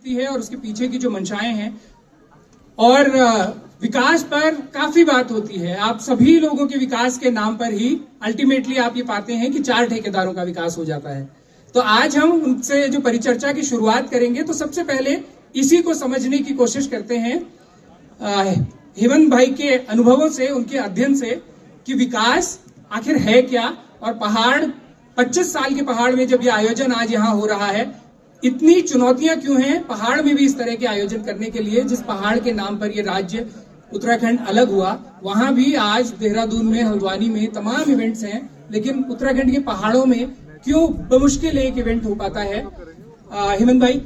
दिखती है और उसके पीछे की जो मंशाएं हैं, और विकास पर काफी बात होती है। आप सभी लोगों के विकास के नाम पर ही अल्टीमेटली आप ये पाते हैं कि 4 ठेकेदारों का विकास हो जाता है। तो आज हम उनसे जो परिचर्चा की शुरुआत करेंगे, तो सबसे पहले इसी को समझने की कोशिश करते हैं हेमंत भाई के अनुभवों से, उनके अध्ययन से, कि विकास आखिर है क्या, और पहाड़ 25 साल के पहाड़ में जब ये आयोजन आज यहाँ हो रहा है, इतनी चुनौतियां क्यों हैं पहाड़ में भी इस तरह के आयोजन करने के लिए। जिस पहाड़ के नाम पर ये राज्य उत्तराखंड अलग हुआ, वहां भी आज देहरादून में, हल्द्वानी में तमाम इवेंट्स हैं, लेकिन उत्तराखंड के पहाड़ों में क्यों बमुश्किल एक इवेंट हो पाता है। हेमंत भाई,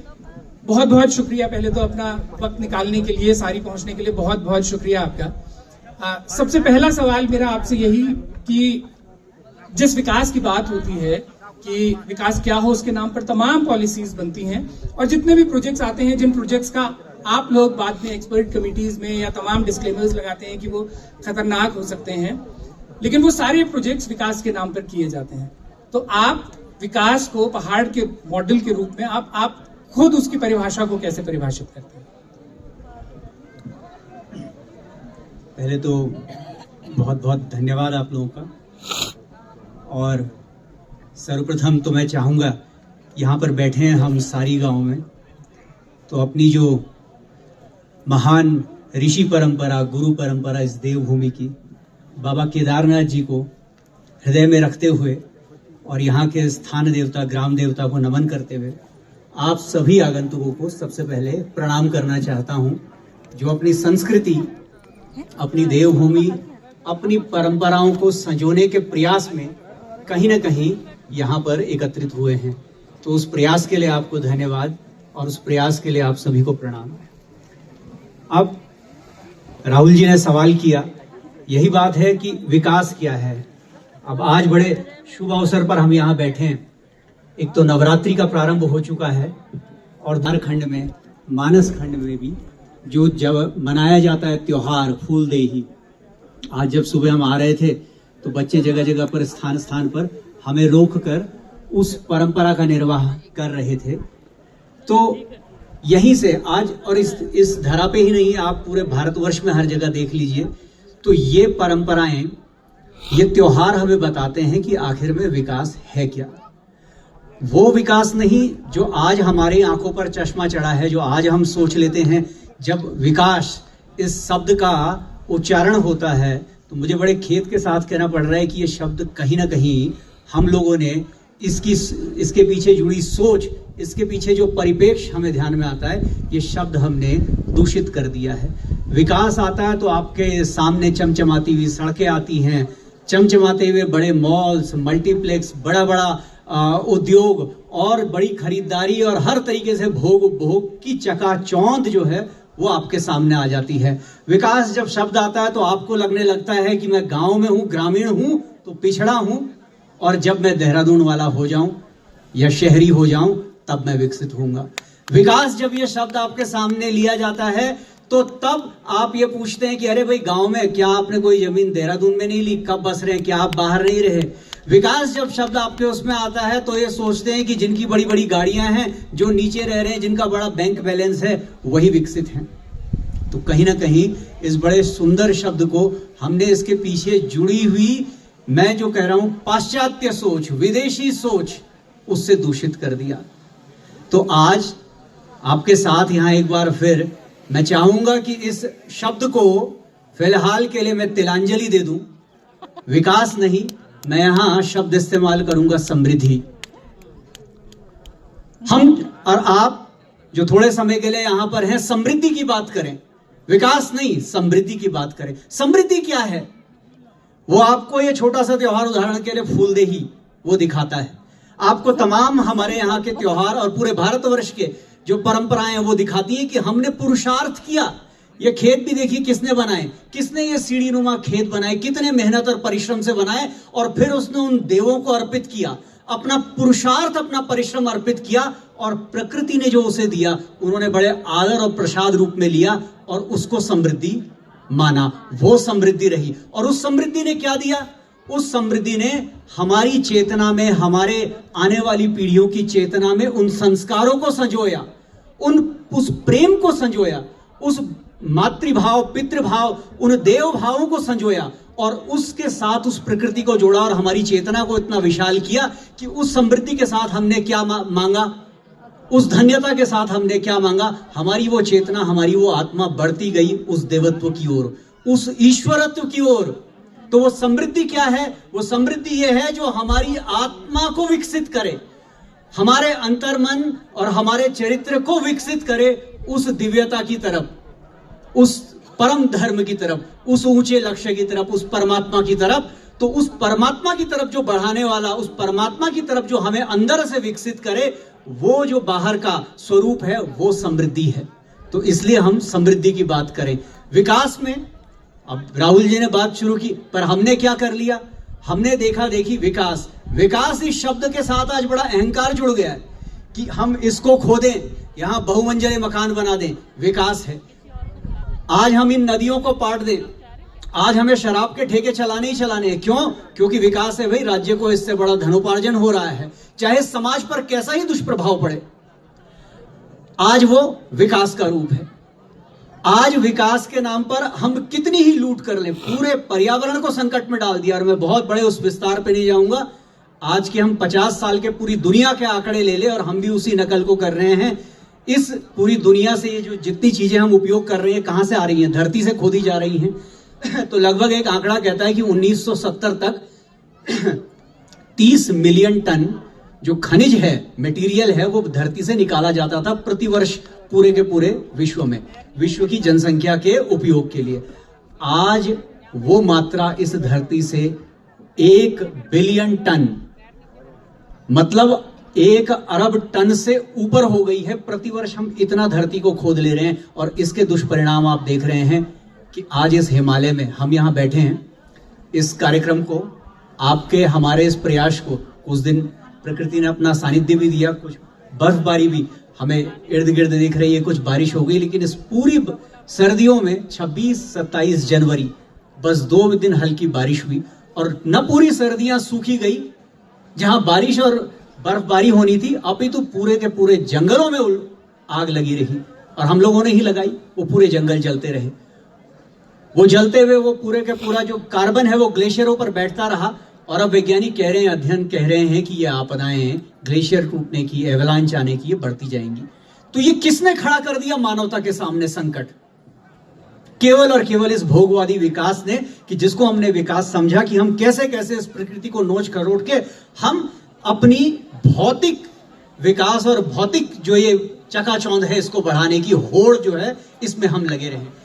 बहुत बहुत शुक्रिया, पहले तो अपना वक्त निकालने के लिए, सारी पहुंचने के लिए बहुत बहुत शुक्रिया आपका। सबसे पहला सवाल मेरा आपसे यही कि जिस विकास की बात होती है कि विकास क्या हो, उसके नाम पर तमाम पॉलिसीज बनती हैं, और जितने भी प्रोजेक्ट्स आते हैं, जिन प्रोजेक्ट्स का आप लोग बाद में एक्सपर्ट कमिटीज में या तमाम डिस्क्लेमर्स लगाते हैं कि वो खतरनाक हो सकते हैं, लेकिन वो सारे प्रोजेक्ट्स विकास के नाम पर किए जाते हैं। तो आप विकास को पहाड़ के मॉडल के रूप में आप खुद उसकी परिभाषा को कैसे परिभाषित करते हैं? पहले तो बहुत बहुत धन्यवाद आप लोगों का, और सर्वप्रथम तो मैं चाहूँगा, यहाँ पर बैठे हैं हम सारी गांव में, तो अपनी जो महान ऋषि परंपरा, गुरु परंपरा इस देवभूमि की, बाबा केदारनाथ जी को हृदय में रखते हुए और यहाँ के स्थान देवता, ग्राम देवता को नमन करते हुए आप सभी आगंतुकों को सबसे पहले प्रणाम करना चाहता हूँ, जो अपनी संस्कृति, अपनी देवभूमि, अपनी परंपराओं को संजोने के प्रयास में कहीं न कहीं यहाँ पर एकत्रित हुए हैं। तो उस प्रयास के लिए आपको धन्यवाद, और उस प्रयास के लिए आप सभी को प्रणाम। अब राहुल जी ने सवाल किया, यही बात है कि विकास क्या है। अब आज बड़े शुभ अवसर पर हम यहाँ बैठे हैं। एक तो नवरात्रि का प्रारंभ हो चुका है, और झारखंड में, मानस खंड में भी जो जब मनाया जाता है त्योहार फूलदेही, आज जब सुबह हम आ रहे थे तो बच्चे जगह जगह पर, स्थान स्थान पर हमें रोक कर उस परंपरा का निर्वाह कर रहे थे। तो यहीं से आज, और इस धरा पे ही नहीं, आप पूरे भारतवर्ष में हर जगह देख लीजिए, तो ये परंपराएं, ये त्योहार हमें बताते हैं कि आखिर में विकास है क्या। वो विकास नहीं जो आज हमारी आंखों पर चश्मा चढ़ा है, जो आज हम सोच लेते हैं। जब विकास इस शब्द का उच्चारण होता है, तो मुझे बड़े खेद के साथ कहना पड़ रहा है कि ये शब्द कहीं ना कहीं हम लोगों ने इसके पीछे जुड़ी सोच, इसके पीछे जो परिप्रेक्ष्य हमें ध्यान में आता है, ये शब्द हमने दूषित कर दिया है। विकास आता है तो आपके सामने चमचमाती हुई सड़कें आती हैं, चमचमाते हुए बड़े मॉल्स, मल्टीप्लेक्स, बड़ा बड़ा उद्योग और बड़ी खरीदारी, और हर तरीके से भोग उपभोग की चकाचौंध जो है वो आपके सामने आ जाती है। विकास जब शब्द आता है तो आपको लगने लगता है कि मैं गांव में हूँ, ग्रामीण हूँ, तो पिछड़ा हूँ, और जब मैं देहरादून वाला हो जाऊं या शहरी हो जाऊं तब मैं विकसित होऊंगा। विकास जब ये शब्द आपके सामने लिया जाता है, तो तब आप ये पूछते हैं कि अरे भाई, गांव में क्या आपने कोई जमीन देहरादून में नहीं ली, कब बस रहे हैं, क्या आप बाहर नहीं रहे। विकास जब शब्द आपके उसमें आता है तो ये सोचते हैं कि जिनकी बड़ी बड़ी गाड़ियां हैं, जो नीचे रह रहे हैं, जिनका बड़ा बैंक बैलेंस है, वही विकसित हैं। तो कहीं ना कहीं इस बड़े सुंदर शब्द को हमने इसके पीछे जुड़ी हुई, मैं जो कह रहा हूं, पाश्चात्य सोच, विदेशी सोच, उससे दूषित कर दिया। तो आज आपके साथ यहां एक बार फिर मैं चाहूंगा कि इस शब्द को फिलहाल के लिए मैं तिलांजलि दे दूं। विकास नहीं, मैं यहां शब्द इस्तेमाल करूंगा समृद्धि। हम और आप जो थोड़े समय के लिए यहां पर हैं, समृद्धि की बात करें, विकास नहीं, समृद्धि की बात करें। समृद्धि क्या है वो आपको ये छोटा सा त्योहार, उदाहरण के लिए फूलदेही, वो दिखाता है। आपको तमाम हमारे यहाँ के त्योहार और पूरे भारतवर्ष के जो परंपराएं हैं वो दिखाती हैं कि हमने पुरुषार्थ किया। ये खेत भी देखिए किसने बनाए, किसने ये सीढ़ी नुमा खेत बनाए, कितने मेहनत और परिश्रम से बनाए, और फिर उसने उन देवों को अर्पित किया, अपना पुरुषार्थ, अपना परिश्रम अर्पित किया, और प्रकृति ने जो उसे दिया, उन्होंने बड़े आदर और प्रसाद रूप में लिया, और उसको समृद्धि माना। वो समृद्धि रही। और उस समृद्धि ने क्या दिया? उस समृद्धि ने हमारी चेतना में, हमारे आने वाली पीढ़ियों की चेतना में उन संस्कारों को संजोया, उन उस प्रेम को संजोया, उस मातृभाव, पितृभाव, उन देव भावों को संजोया और उसके साथ उस प्रकृति को जोड़ा और हमारी चेतना को इतना विशाल किया कि उस समृद्धि के साथ हमने क्या मांगा, उस धन्यता के साथ हमने क्या मांगा, हमारी वो चेतना, हमारी वो आत्मा बढ़ती गई उस देवत्व की ओर, उस ईश्वरत्व की ओर। तो वो समृद्धि क्या है? वो समृद्धि ये है जो हमारी आत्मा को विकसित करे, हमारे अंतर्मन और हमारे चरित्र को विकसित करे उस दिव्यता की तरफ, उस परम धर्म की तरफ, उस ऊंचे लक्ष्य की तरफ, उस परमात्मा की तरफ। तो उस परमात्मा की तरफ जो बढ़ाने वाला, उस परमात्मा की तरफ जो हमें अंदर से विकसित करे, वो जो बाहर का स्वरूप है वो समृद्धि है। तो इसलिए हम समृद्धि की बात करें। विकास में अब राहुल जी ने बात शुरू की, पर हमने क्या कर लिया? हमने देखा देखी विकास, विकास इस शब्द के साथ आज बड़ा अहंकार जुड़ गया है कि हम इसको खोदें, यहां बहुमंजिले मकान बना दें, विकास है। आज हम इन नदियों को पाट दें, आज हमें शराब के ठेके चलाने ही चलाने हैं। क्यों? क्योंकि विकास है भाई, राज्य को इससे बड़ा धनोपार्जन हो रहा है, चाहे समाज पर कैसा ही दुष्प्रभाव पड़े। आज वो विकास का रूप है। आज विकास के नाम पर हम कितनी ही लूट कर लें, पूरे पर्यावरण को संकट में डाल दिया। और मैं बहुत बड़े उस विस्तार पे नहीं जाऊंगा। आज के हम 50 साल के पूरी दुनिया के आंकड़े ले ले और हम भी उसी नकल को कर रहे हैं। इस पूरी दुनिया से ये जो जितनी चीजें हम उपयोग कर रहे हैं कहां से आ रही हैं? धरती से खोदी जा रही हैं। तो लगभग एक आंकड़ा कहता है कि 1970 तक 30 मिलियन टन जो खनिज है, मटेरियल है, वो धरती से निकाला जाता था प्रतिवर्ष पूरे के पूरे विश्व में, विश्व की जनसंख्या के उपयोग के लिए। आज वो मात्रा इस धरती से 1 बिलियन टन, मतलब 1 अरब टन से ऊपर हो गई है। प्रतिवर्ष हम इतना धरती को खोद ले रहे हैं और इसके दुष्परिणाम आप देख रहे हैं कि आज इस हिमालय में हम यहां बैठे हैं। इस कार्यक्रम को, आपके हमारे इस प्रयास को, उस दिन प्रकृति ने अपना सानिध्य भी दिया, कुछ बर्फबारी भी हमें इर्द गिर्द दिख रही है, कुछ बारिश हो गई। लेकिन इस पूरी सर्दियों में 26-27 जनवरी बस 2 दिन हल्की बारिश हुई और न पूरी सर्दियां सूखी गई जहां बारिश और बर्फबारी होनी थी, अपितु पूरे के पूरे जंगलों में आग लगी रही और हम लोगों ने ही लगाई। वो पूरे जंगल जलते रहे, वो जलते हुए वो पूरे के पूरा जो कार्बन है वो ग्लेशियरों पर बैठता रहा। और अब वैज्ञानिक कह रहे हैं, अध्ययन कह रहे हैं कि ये आपदाएं ग्लेशियर टूटने की, एवलांच आने की, ये बढ़ती जाएंगी। तो ये किसने खड़ा कर दिया मानवता के सामने संकट? केवल और केवल इस भोगवादी विकास ने, कि जिसको हमने विकास समझा कि हम कैसे कैसे इस प्रकृति को नोच खरोट के हम अपनी भौतिक विकास और भौतिक जो ये चकाचौंध है इसको बढ़ाने की होड़ जो है इसमें हम लगे रहे।